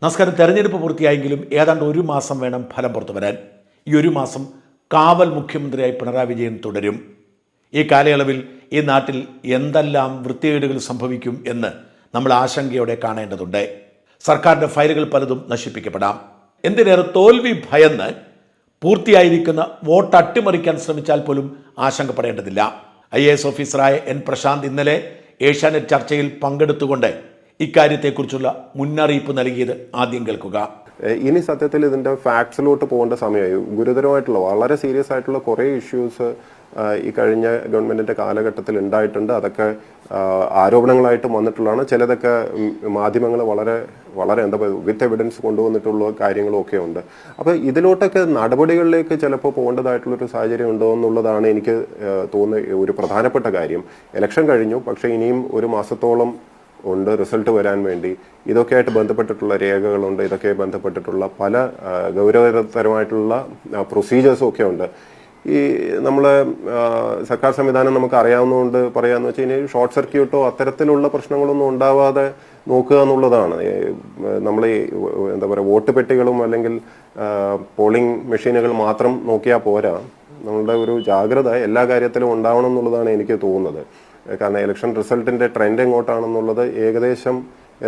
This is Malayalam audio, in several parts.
നമസ്കാരം. തെരഞ്ഞെടുപ്പ് പൂർത്തിയായെങ്കിലും ഏതാണ്ട് ഒരു മാസം വേണം ഫലം പുറത്തു വരാൻ. ഈ ഒരു മാസം കാവൽ മുഖ്യമന്ത്രിയായി പിണറായി വിജയൻ തുടരും. ഈ കാലയളവിൽ ഈ നാട്ടിൽ എന്തെല്ലാം വൃത്തികേടുകൾ സംഭവിക്കും എന്ന് നമ്മൾ ആശങ്കയോടെ കാണേണ്ടതുണ്ട്. സർക്കാരിൻ്റെ ഫയലുകൾ പലതും നശിപ്പിക്കപ്പെടാം. എന്തിനേറെ തോൽവി ഭയന്ന് പൂർത്തിയായിരിക്കുന്ന വോട്ട് അട്ടിമറിക്കാൻ ശ്രമിച്ചാൽ പോലും ആശങ്കപ്പെടേണ്ടതില്ല. IAS ഓഫീസറായ N. പ്രശാന്ത് ഇന്നലെ ഏഷ്യാനെറ്റ് ചർച്ചയിൽ പങ്കെടുത്തുകൊണ്ട് ഇക്കാര്യത്തെക്കുറിച്ചുള്ള മുന്നറിയിപ്പ് നൽകിയത് ആദ്യം കേൾക്കുക. ഇനി സത്യത്തിൽ ഇതിന്റെ ഫാക്ട്സിലോട്ട് പോകേണ്ട സമയമായി. ഗുരുതരമായിട്ടുള്ള വളരെ സീരിയസ് ആയിട്ടുള്ള കുറേ ഇഷ്യൂസ് ഈ കഴിഞ്ഞ ഗവൺമെന്റിന്റെ കാലഘട്ടത്തിൽ ഉണ്ടായിട്ടുണ്ട്. അതൊക്കെ ആരോപണങ്ങളായിട്ട് വന്നിട്ടുള്ളതാണ്. ചിലതൊക്കെ മാധ്യമങ്ങൾ വളരെ വളരെ എന്താ പറയുക വിത്ത് എവിഡൻസ് കൊണ്ടുവന്നിട്ടുള്ള കാര്യങ്ങളും ഒക്കെ ഉണ്ട്. അപ്പോൾ ഇതിലോട്ടൊക്കെ നടപടികളിലേക്ക് ചിലപ്പോൾ പോകേണ്ടതായിട്ടുള്ളൊരു സാഹചര്യം ഉണ്ടോ എന്നുള്ളതാണ് എനിക്ക് തോന്നുന്ന ഒരു പ്രധാനപ്പെട്ട കാര്യം. ഇലക്ഷൻ കഴിഞ്ഞു, പക്ഷേ ഇനിയും ഒരു മാസത്തോളം ഉണ്ട് റിസൾട്ട് വരാൻ വേണ്ടി. ഇതൊക്കെയായിട്ട് ബന്ധപ്പെട്ടിട്ടുള്ള രേഖകളുണ്ട്, ഇതൊക്കെ ബന്ധപ്പെട്ടിട്ടുള്ള പല ഗൗരവതരമായിട്ടുള്ള പ്രൊസീജിയേഴ്സും ഒക്കെ ഉണ്ട്. ഈ നമ്മളെ സർക്കാർ സംവിധാനം നമുക്ക് അറിയാവുന്നതുകൊണ്ട് പറയാന്ന് വെച്ച് കഴിഞ്ഞാൽ ഷോർട്ട് സർക്യൂട്ടോ അത്തരത്തിലുള്ള പ്രശ്നങ്ങളൊന്നും ഉണ്ടാവാതെ നോക്കുക എന്നുള്ളതാണ്. നമ്മൾ ഈ എന്താ പറയുക വോട്ട് പെട്ടികളും അല്ലെങ്കിൽ പോളിംഗ് മെഷീനുകൾ മാത്രം നോക്കിയാൽ പോരാ. നമ്മളുടെ ഒരു ജാഗ്രത എല്ലാ കാര്യത്തിലും ഉണ്ടാവണം എന്നുള്ളതാണ് എനിക്ക് തോന്നുന്നത്. കാരണം ഇലക്ഷൻ റിസൾട്ടിന്റെ ട്രെൻഡ് എങ്ങോട്ടാണെന്നുള്ളത് ഏകദേശം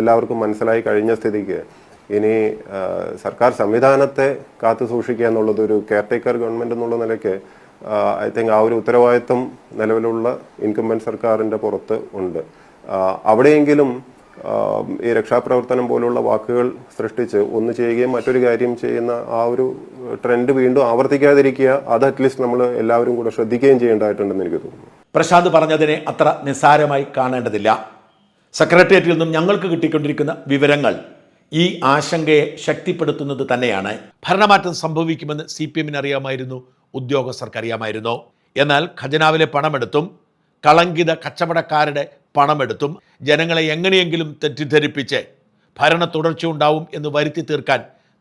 എല്ലാവർക്കും മനസ്സിലായി കഴിഞ്ഞ സ്ഥിതിക്ക് ഇനി സർക്കാർ സംവിധാനത്തെ കാത്തു സൂക്ഷിക്കുക എന്നുള്ളത് ഒരു കെയർടേക്കർ ഗവൺമെന്റ് എന്നുള്ള നിലയ്ക്ക് ഐ തിങ്ക് ആ ഒരു ഉത്തരവാദിത്വം നിലവിലുള്ള ഇൻകംബന്റ് സർക്കാരിന്റെ പുറത്ത് ഉണ്ട്. അവിടെയെങ്കിലും ഈ രക്ഷാപ്രവർത്തനം പോലുള്ള വാക്കുകൾ സൃഷ്ടിച്ച് ഒന്ന് ചെയ്യുകയും മറ്റൊരു കാര്യം ചെയ്യുന്ന ആ ഒരു ട്രെൻഡ് വീണ്ടും ആവർത്തിക്കാതിരിക്കുക, അത് അറ്റ്ലീസ്റ്റ് നമ്മൾ എല്ലാവരും കൂടെ ശ്രദ്ധിക്കുകയും ചെയ്യേണ്ടതായിട്ടുണ്ടെന്ന് എനിക്ക് തോന്നുന്നു. പ്രശാന്ത് പറഞ്ഞതിനെ അത്ര നിസ്സാരമായി കാണേണ്ടതില്ല. സെക്രട്ടേറിയറ്റിൽ നിന്നും ഞങ്ങൾക്ക് കിട്ടിക്കൊണ്ടിരിക്കുന്ന വിവരങ്ങൾ ഈ ആശങ്കയെ ശക്തിപ്പെടുത്തുന്നത് തന്നെയാണ്. ഭരണമാറ്റം സംഭവിക്കുമെന്ന് CPM അറിയാമായിരുന്നു, ഉദ്യോഗസ്ഥർക്ക് അറിയാമായിരുന്നു. എന്നാൽ ഖജനാവിലെ പണമെടുത്തും കളങ്കിത കച്ചവടക്കാരുടെ പണമെടുത്തും ജനങ്ങളെ എങ്ങനെയെങ്കിലും തെറ്റിദ്ധരിപ്പിച്ച് ഭരണ തുടർച്ച ഉണ്ടാവും എന്ന് വരുത്തി തീർക്കാൻ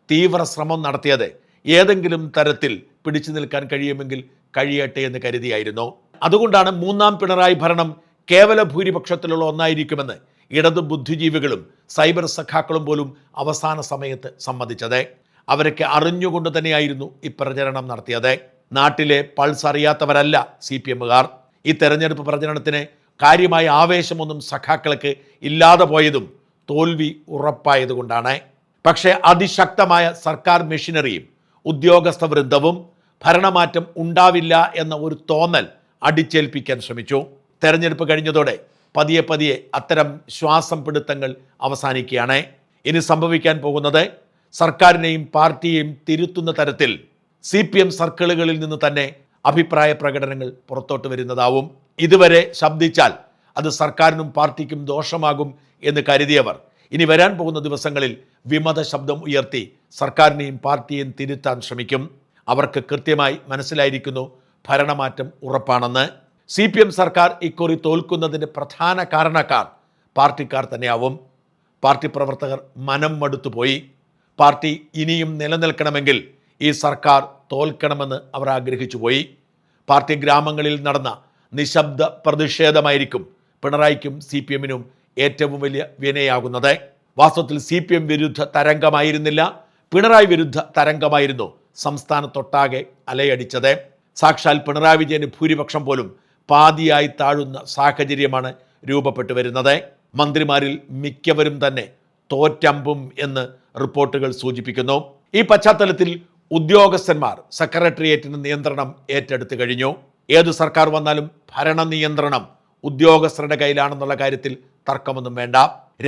തീവ്ര ശ്രമം നടത്തിയത് ഏതെങ്കിലും തരത്തിൽ പിടിച്ചു നിൽക്കാൻ കഴിയുമെങ്കിൽ കഴിയട്ടെ എന്ന് കരുതിയായിരുന്നു. അതുകൊണ്ടാണ് മൂന്നാം പിണറായി ഭരണം കേവല ഭൂരിപക്ഷത്തിലുള്ള ഒന്നായിരിക്കുമെന്ന് ഇടതു ബുദ്ധിജീവികളും സൈബർ സഖാക്കളും പോലും അവസാന സമയത്ത് സമ്മതിച്ചത്. അവരൊക്കെ അറിഞ്ഞുകൊണ്ട് തന്നെയായിരുന്നു ഈ പ്രചരണം നടത്തിയത്. നാട്ടിലെ പൾസ് അറിയാത്തവരല്ല CPMകാർ. ഈ തെരഞ്ഞെടുപ്പ് പ്രചരണത്തിന് കാര്യമായ ആവേശമൊന്നും സഖാക്കൾക്ക് ഇല്ലാതെ പോയതും തോൽവി ഉറപ്പായതുകൊണ്ടാണ്. പക്ഷേ അതിശക്തമായ സർക്കാർ മെഷീനറിയും ഉദ്യോഗസ്ഥ വൃന്ദവും ഭരണമാറ്റം ഉണ്ടാവില്ല എന്ന ഒരു തോന്നൽ അടിച്ചേൽപ്പിക്കാൻ ശ്രമിച്ചു. തെരഞ്ഞെടുപ്പ് കഴിഞ്ഞതോടെ പതിയെ പതിയെ അത്തരം ശ്വാസം പിടുത്തങ്ങൾ അവസാനിക്കുകയാണ്. ഇനി സംഭവിക്കാൻ പോകുന്നത് സർക്കാരിനെയും പാർട്ടിയെയും തിരുത്തുന്ന തരത്തിൽ CPM സർക്കിളുകളിൽ നിന്ന് തന്നെ അഭിപ്രായ പ്രകടനങ്ങൾ പുറത്തോട്ട് വരുന്നതാവും. ഇതുവരെ ശബ്ദിച്ചാൽ അത് സർക്കാരിനും പാർട്ടിക്കും ദോഷമാകും എന്ന് കരുതിയവർ ഇനി വരാൻ പോകുന്ന ദിവസങ്ങളിൽ വിമത ശബ്ദം ഉയർത്തി സർക്കാരിനെയും പാർട്ടിയെയും തിരുത്താൻ ശ്രമിക്കും. അവർക്ക് കൃത്യമായി മനസ്സിലായിരിക്കുന്നു ഭരണമാറ്റം ഉറപ്പാണെന്ന്. CPM സർക്കാർ ഇക്കുറി തോൽക്കുന്നതിൻ്റെ പ്രധാന കാരണക്കാർ പാർട്ടിക്കാർ തന്നെയാവും. പാർട്ടി പ്രവർത്തകർ മനം മടുത്തുപോയി. പാർട്ടി ഇനിയും നിലനിൽക്കണമെങ്കിൽ ഈ സർക്കാർ തോൽക്കണമെന്ന് അവർ ആഗ്രഹിച്ചു പോയി. പാർട്ടി ഗ്രാമങ്ങളിൽ നടന്ന നിശബ്ദ പ്രതിഷേധമായിരിക്കും പിണറായിക്കും CPMനും ഏറ്റവും വലിയ വിനയാകുന്നത്. വാസ്തവത്തിൽ CPM വിരുദ്ധ തരംഗമായിരുന്നില്ല, പിണറായി വിരുദ്ധ തരംഗമായിരുന്നു സംസ്ഥാനത്തൊട്ടാകെ അലയടിച്ചത്. സാക്ഷാൽ പിണറായി വിജയന് ഭൂരിപക്ഷം പോലും പാതിയായി താഴുന്ന സാഹചര്യമാണ് രൂപപ്പെട്ടു വരുന്നത്. മന്ത്രിമാരിൽ മിക്കവരും തന്നെ തോറ്റമ്പും എന്ന് റിപ്പോർട്ടുകൾ സൂചിപ്പിക്കുന്നു. ഈ പശ്ചാത്തലത്തിൽ ഉദ്യോഗസ്ഥന്മാർ സെക്രട്ടേറിയറ്റിന് നിയന്ത്രണം ഏറ്റെടുത്തു കഴിഞ്ഞു. ഏതു സർക്കാർ വന്നാലും ഭരണ നിയന്ത്രണം ഉദ്യോഗസ്ഥരുടെ കയ്യിലാണെന്നുള്ള കാര്യത്തിൽ തർക്കമൊന്നും വേണ്ട.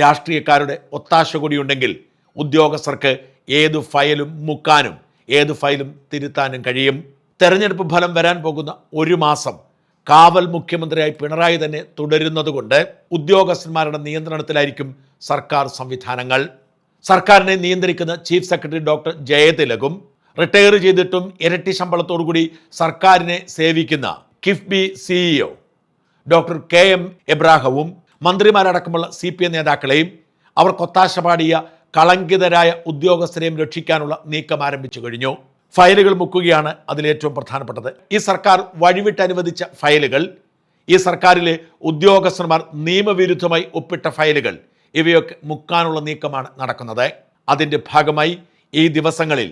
രാഷ്ട്രീയക്കാരുടെ ഒത്താശ കൂടിയുണ്ടെങ്കിൽ ഉദ്യോഗസ്ഥർക്ക് ഏതു ഫയലും മുക്കാനും ഏതു ഫയലും തിരുത്താനും കഴിയും. തെരഞ്ഞെടുപ്പ് ഫലം വരാൻ പോകുന്ന ഒരു മാസം കാവൽ മുഖ്യമന്ത്രിയായി പിണറായി തന്നെ തുടരുന്നതുകൊണ്ട് ഉദ്യോഗസ്ഥന്മാരുടെ നിയന്ത്രണത്തിലായിരിക്കും സർക്കാർ സംവിധാനങ്ങൾ. സർക്കാരിനെ നിയന്ത്രിക്കുന്ന ചീഫ് സെക്രട്ടറി ഡോക്ടർ ജയതിലകും റിട്ടയർ ചെയ്തിട്ടും ഇരട്ടി ശമ്പളത്തോടുകൂടി സർക്കാരിനെ സേവിക്കുന്ന KIIFB CEO doctor KM എബ്രാഹവും മന്ത്രിമാരടക്കമുള്ള CPM നേതാക്കളെയും അവർക്കൊത്താശ പാടിയ കളങ്കിതരായ ഉദ്യോഗസ്ഥരെയും രക്ഷിക്കാനുള്ള നീക്കം ആരംഭിച്ചു കഴിഞ്ഞു. ഫയലുകൾ മുക്കുകയാണ് അതിലേറ്റവും പ്രധാനപ്പെട്ടത്. ഈ സർക്കാർ വഴിവിട്ട് അനുവദിച്ച ഫയലുകൾ, ഈ സർക്കാരിലെ ഉദ്യോഗസ്ഥന്മാർ നിയമവിരുദ്ധമായി ഒപ്പിട്ട ഫയലുകൾ, ഇവയൊക്കെ മുക്കാനുള്ള നീക്കമാണ് നടക്കുന്നത്. അതിൻ്റെ ഭാഗമായി ഈ ദിവസങ്ങളിൽ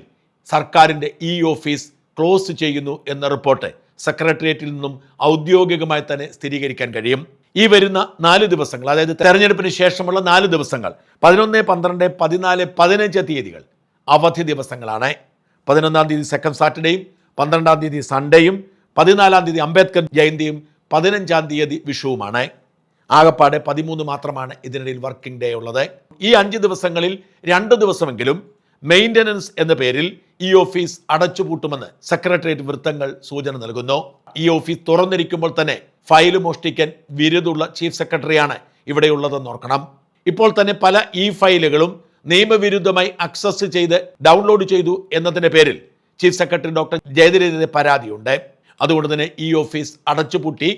സർക്കാരിൻ്റെ ഈ ഓഫീസ് ക്ലോസ് ചെയ്യുന്നു എന്ന റിപ്പോർട്ട് സെക്രട്ടേറിയറ്റിൽ നിന്നും ഔദ്യോഗികമായി തന്നെ സ്ഥിരീകരിക്കാൻ കഴിയും. ഈ വരുന്ന 4 ദിവസങ്ങൾ, അതായത് തെരഞ്ഞെടുപ്പിന് ശേഷമുള്ള 4 ദിവസങ്ങൾ, 11, 12, 14, 15 തീയതികൾ അവധി ദിവസങ്ങളാണ്. 11-ാം തീയതി സെക്കൻഡ് സാറ്റർഡേയും, 12-ാം തീയതി സൺഡേയും, 14-ാം തീയതി അംബേദ്കർ ജയന്തിയും, 15-ാം തീയതി വിഷുവുമാണ്. ആകപ്പാടെ 13 മാത്രമാണ് ഇതിനിടയിൽ വർക്കിംഗ് ഡേ ഉള്ളത്. ഈ 5 ദിവസങ്ങളിൽ 2 ദിവസമെങ്കിലും മെയിൻ്റനൻസ് എന്ന പേരിൽ ഈ ഓഫീസ് അടച്ചുപൂട്ടുമെന്ന് സെക്രട്ടേറിയറ്റ് വൃത്തങ്ങൾ സൂചന നൽകുന്നു. ഈ ഓഫീസ് തുറന്നിരിക്കുമ്പോൾ തന്നെ ഫയൽ മോഷ്ടിക്കാൻ വിരുദ്ധുള്ള ചീഫ് സെക്രട്ടറിയാണ് ഇവിടെയുള്ളതെന്ന് ഓർക്കണം. ഇപ്പോൾ തന്നെ പല ഈ ഫയലുകളും നിയമവിരുദ്ധമായി ആക്സസ് ചെയ്ത് ഡൗൺലോഡ് ചെയ്തു എന്നതിൻ്റെ പേരിൽ ചീഫ് സെക്രട്ടറി ഡോക്ടർ ജയതിനെതിരെ പരാതിയുണ്ട്. അതുകൊണ്ട് തന്നെ ഈ ഓഫീസ് അടച്ചുപൂട്ടി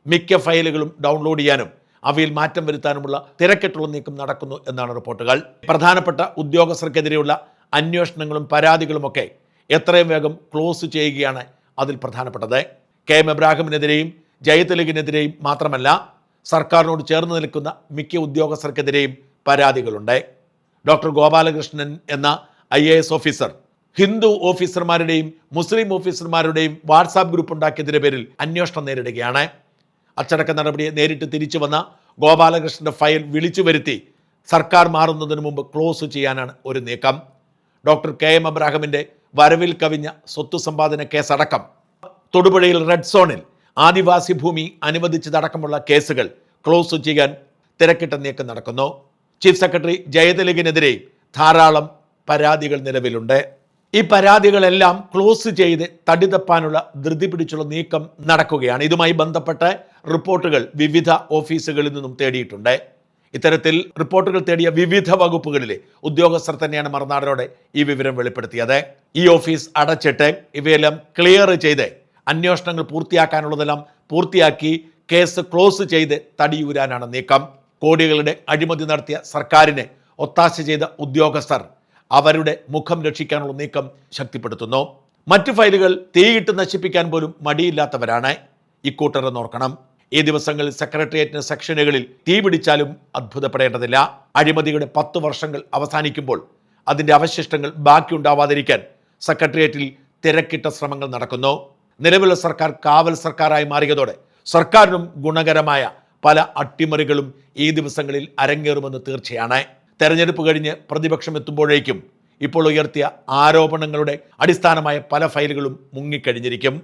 മിക്ക ഫയലുകളും ഡൗൺലോഡ് ചെയ്യാനും അവയിൽ മാറ്റം വരുത്താനുമുള്ള തിരക്കിട്ടുള്ള നീക്കം നടക്കുന്നു എന്നാണ് റിപ്പോർട്ടുകൾ. പ്രധാനപ്പെട്ട ഉദ്യോഗസ്ഥർക്കെതിരെയുള്ള അന്വേഷണങ്ങളും പരാതികളുമൊക്കെ എത്രയും വേഗം ക്ലോസ് ചെയ്യുകയാണ് അതിൽ പ്രധാനപ്പെട്ടത്. KM എബ്രാഹിമിനെതിരെയും ജയതിലകിനെതിരെയും മാത്രമല്ല, സർക്കാരിനോട് ചേർന്ന് നിൽക്കുന്ന മിക്ക ഉദ്യോഗസ്ഥർക്കെതിരെയും പരാതികളുണ്ട്. ഡോക്ടർ ഗോപാലകൃഷ്ണൻ എന്ന IAS ഓഫീസർ ഹിന്ദു ഓഫീസർമാരുടെയും മുസ്ലിം ഓഫീസർമാരുടെയും വാട്സാപ്പ് ഗ്രൂപ്പ് ഉണ്ടാക്കിയതിൻ്റെ പേരിൽ അന്വേഷണം നേരിടുകയാണ്. അച്ചടക്ക നടപടിയെ നേരിട്ട് തിരിച്ചു വന്ന ഗോപാലകൃഷ്ണന്റെ ഫയൽ വിളിച്ചു വരുത്തി സർക്കാർ മാറുന്നതിന് മുമ്പ് ക്ലോസ് ചെയ്യാനാണ് ഒരു നീക്കം. ഡോക്ടർ KM എബ്രാഹിമിൻ്റെ വരവിൽ കവിഞ്ഞ സ്വത്ത് സമ്പാദന കേസടക്കം, തൊടുപുഴയിൽ റെഡ് സോണിൽ ആദിവാസി ഭൂമി അനുവദിച്ചതടക്കമുള്ള കേസുകൾ ക്ലോസ് ചെയ്യാൻ തിരക്കിട്ട നീക്കം നടക്കുന്നു. ചീഫ് സെക്രട്ടറി ജയതിലകിനെതിരെ ധാരാളം പരാതികൾ നിലവിലുണ്ട്. ഈ പരാതികളെല്ലാം ക്ലോസ് ചെയ്ത് തടി തപ്പാനുള്ള ധൃതി പിടിച്ചുള്ള നീക്കം നടക്കുകയാണ്. ഇതുമായി ബന്ധപ്പെട്ട റിപ്പോർട്ടുകൾ വിവിധ ഓഫീസുകളിൽ നിന്നും തേടിയിട്ടുണ്ട്. ഇത്തരത്തിൽ റിപ്പോർട്ടുകൾ തേടിയ വിവിധ വകുപ്പുകളിലെ ഉദ്യോഗസ്ഥർ തന്നെയാണ് മറുനാടനോടെ ഈ വിവരം വെളിപ്പെടുത്തിയത്. ഈ ഓഫീസ് അടച്ചിട്ട് ഇവയെല്ലാം ക്ലിയർ ചെയ്ത് അന്വേഷണങ്ങൾ പൂർത്തിയാക്കാനുള്ളതെല്ലാം പൂർത്തിയാക്കി കേസ് ക്ലോസ് ചെയ്ത് തടിയൂരാനാണ് നീക്കം. കോടികളുടെ അഴിമതി നടത്തിയ സർക്കാരിനെ ഒത്താശ ചെയ്ത ഉദ്യോഗസ്ഥർ അവരുടെ മുഖം രക്ഷിക്കാനുള്ള നീക്കം ശക്തിപ്പെടുത്തുന്നു. മറ്റു ഫയലുകൾ തീയിട്ട് നശിപ്പിക്കാൻ പോലും മടിയില്ലാത്തവരാണ് ഇക്കൂട്ടർ എന്നോർക്കണം. ഈ ദിവസങ്ങളിൽ സെക്രട്ടേറിയറ്റിന് സെക്ഷനുകളിൽ തീ പിടിച്ചാലും അത്ഭുതപ്പെടേണ്ടതില്ല. അഴിമതിയുടെ 10 വർഷങ്ങൾ അവസാനിക്കുമ്പോൾ അതിൻ്റെ അവശിഷ്ടങ്ങൾ ബാക്കിയുണ്ടാവാതിരിക്കാൻ സെക്രട്ടേറിയറ്റിൽ തിരക്കിട്ട ശ്രമങ്ങൾ നടക്കുന്നു. നിലവിലുള്ള സർക്കാർ കാവൽ സർക്കാരായി മാറിയതോടെ സർക്കാരിനും ഗുണകരമായ പല അട്ടിമറികളും ഈ ദിവസങ്ങളിൽ അരങ്ങേറുമെന്ന് തീർച്ചയാണ്. തെരഞ്ഞെടുപ്പ് കഴിഞ്ഞ് പ്രതിപക്ഷം എത്തുമ്പോഴേക്കും ഇപ്പോൾ ഉയർത്തിയ ആരോപണങ്ങളുടെ അടിസ്ഥാനമായ പല ഫയലുകളും മുങ്ങിക്കഴിഞ്ഞിരിക്കും.